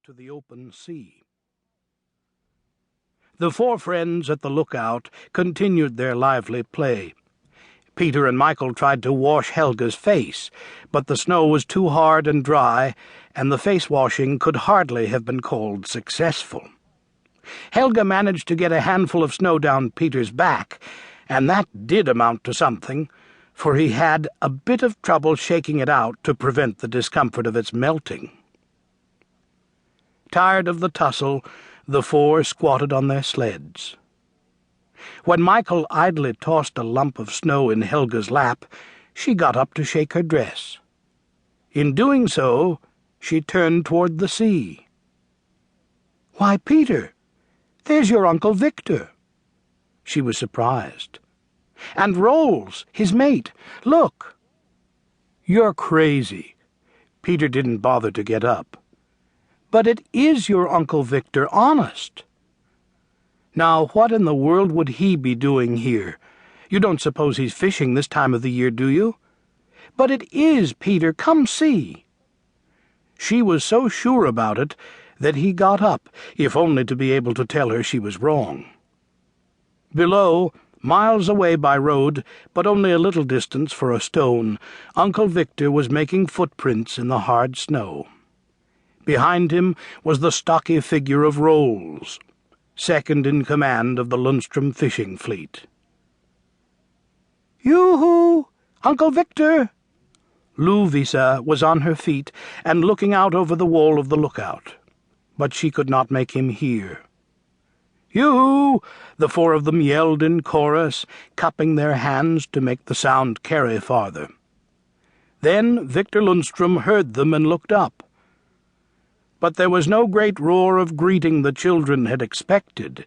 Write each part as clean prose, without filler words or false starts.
to the open sea. The four friends at the lookout continued their lively play. Peter and Michael tried to wash Helga's face, but the snow was too hard and dry, and the face-washing could hardly have been called successful. Helga managed to get a handful of snow down Peter's back, and that did amount to something, for he had a bit of trouble shaking it out to prevent the discomfort of its melting. Tired of the tussle, the four squatted on their sleds. When Michael idly tossed a lump of snow in Helga's lap, she got up to shake her dress. In doing so, she turned toward the sea. "Why, Peter, there's your Uncle Victor." She was surprised. "And Rolls, his mate. Look." "You're crazy." Peter didn't bother to get up. "But it is your Uncle Victor, honest." "Now, what in the world would he be doing here? You don't suppose he's fishing this time of the year, do you?" "But it is, Peter. Come see." She was so sure about it that he got up, if only to be able to tell her she was wrong. Below, miles away by road, but only a little distance for a stone, Uncle Victor was making footprints in the hard snow. Behind him was the stocky figure of Rolls, second in command of the Lundstrom fishing fleet. "Yoo-hoo! Uncle Victor!" Louvisa was on her feet and looking out over the wall of the lookout, but she could not make him hear. "Yoo-hoo!" the four of them yelled in chorus, cupping their hands to make the sound carry farther. Then Victor Lundstrom heard them and looked up. But there was no great roar of greeting the children had expected.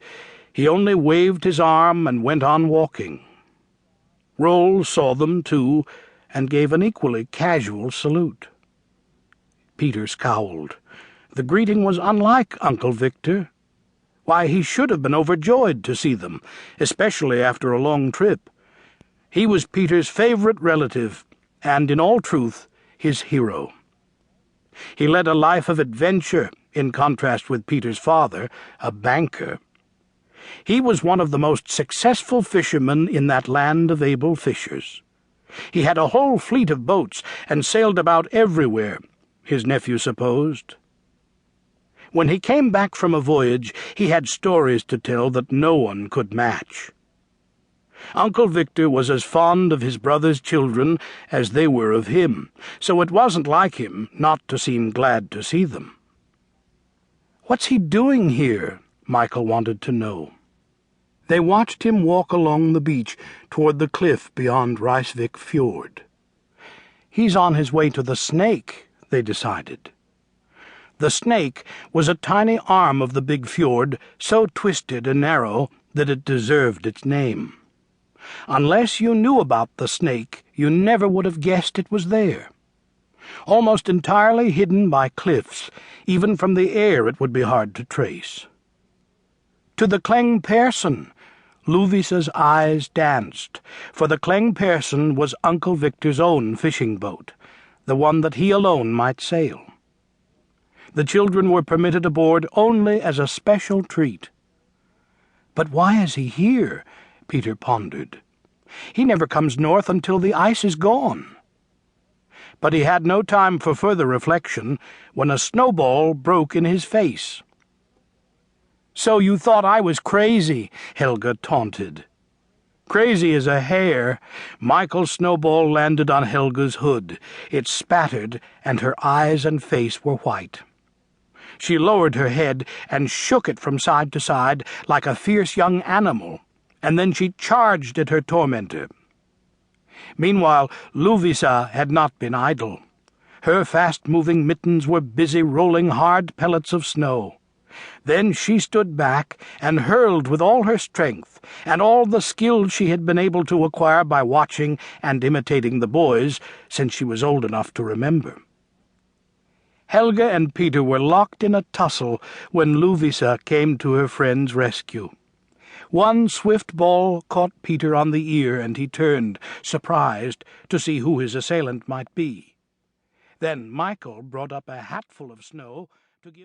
He only waved his arm and went on walking. Rolls saw them, too, and gave an equally casual salute. Peter scowled. The greeting was unlike Uncle Victor. Why, he should have been overjoyed to see them, especially after a long trip. He was Peter's favorite relative, and in all truth, his hero. He led a life of adventure, in contrast with Peter's father, a banker. He was one of the most successful fishermen in that land of able fishers. He had a whole fleet of boats and sailed about everywhere, his nephew supposed. When he came back from a voyage, he had stories to tell that no one could match. Uncle Victor was as fond of his brother's children as they were of him, so it wasn't like him not to seem glad to see them. "What's he doing here?" Michael wanted to know. They watched him walk along the beach toward the cliff beyond Reisvik Fjord. "He's on his way to the Snake," they decided. The Snake was a tiny arm of the big fjord, so twisted and narrow that it deserved its name. Unless you knew about the Snake, you never would have guessed it was there. Almost entirely hidden by cliffs, even from the air it would be hard to trace. To the Kleng Persson, Lovisa's eyes danced, for the Kleng Persson was Uncle Victor's own fishing boat, the one that he alone might sail. The children were permitted aboard only as a special treat. "But why is he here?" Peter pondered. "He never comes north until the ice is gone." But he had no time for further reflection when a snowball broke in his face. "So you thought I was crazy," Helga taunted. Crazy as a hare, Michael's snowball landed on Helga's hood. It spattered, and her eyes and face were white. She lowered her head and shook it from side to side like a fierce young animal, and then she charged at her tormentor. Meanwhile, Louvisa had not been idle. Her fast-moving mittens were busy rolling hard pellets of snow. Then she stood back and hurled with all her strength, and all the skill she had been able to acquire by watching and imitating the boys since she was old enough to remember. Helga and Peter were locked in a tussle when Louvisa came to her friend's rescue. One swift ball caught Peter on the ear, and he turned, surprised, to see who his assailant might be. Then Michael brought up a hatful of snow,